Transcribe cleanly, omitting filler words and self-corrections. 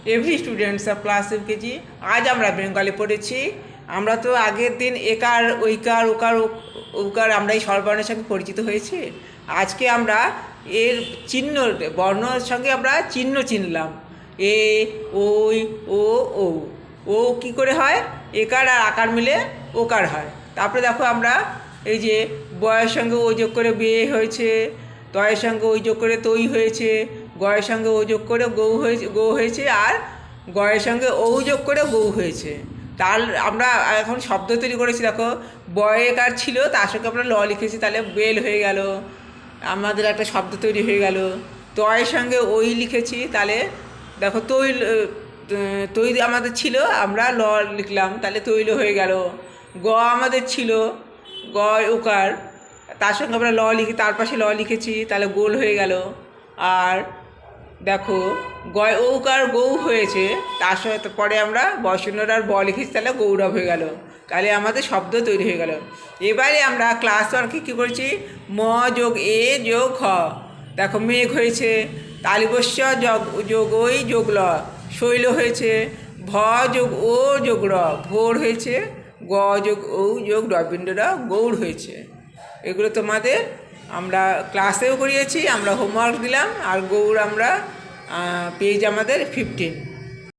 Every students of class KG. আজ আমরা Bengali পড়েছি। আমরা তো আগের দিন একার ঐকার ওকার উকার আমরা এই স্বরবর্ণের সঙ্গে পরিচিত হয়েছি। আজকে আমরা এর চিহ্ন বর্ণর সঙ্গে আমরা চিহ্ন চিনলাম। এ, ওই, ও ও কী করে হয়? একার আর আকার মিলে ওকার হয়। তারপরে দেখো আমরা এই যে বয়ের সঙ্গে ও যোগ করে বে হয়েছে, তয়ের সঙ্গে ওই যোগ করে তৈ হয়েছে, গয়ের সঙ্গে ও যোগ করে গৌ হয়েছে, আর গয়ের সঙ্গে ও যোগ করে গৌ হয়েছে। তার আমরা এখন শব্দ তৈরি করেছি। দেখো বয়েকার ছিল, তার সঙ্গে আমরা ল লিখেছি, তাহলে বেল হয়ে গেল, আমাদের একটা শব্দ তৈরি হয়ে গেল। তয়ের সঙ্গে ওই লিখেছি, তাহলে দেখো তৈ আমাদের ছিল, আমরা ল লিখলাম, তাহলে তৈল হয়ে গেল। গ আমাদের ছিল, গ ওকার, তার সঙ্গে আমরা ল লিখি, তার পাশে ল লিখেছি, তাহলে গোল হয়ে গেল। আর দেখো গয় ঔকার গৌ হয়েছে, তার সাথে পরে আমরা বয়শূন্যর আর ব লিখেছি, তাহলে গৌরব হয়ে গেল। তাহলে আমাদের শব্দ তৈরি হয়ে গেল। এবারে আমরা ক্লাস ওয়ার্কে কী করেছি? ম যোগ এ যোগ হ। দেখো মেঘ হয়েছে, তালিবস্য যোগ ওই যোগ ল, শৈল হয়েছে। ভ যোগ ও যোগ র, ভোর হয়েছে। গ যোগ ঔ যোগ রবীন্দ্র গৌড় হয়েছে। এগুলো তোমাদের আমরা ক্লাসেও করিয়েছি, আমরা হোমওয়ার্ক দিলাম। আর গৌড় আমরা পেজ আমাদের 15।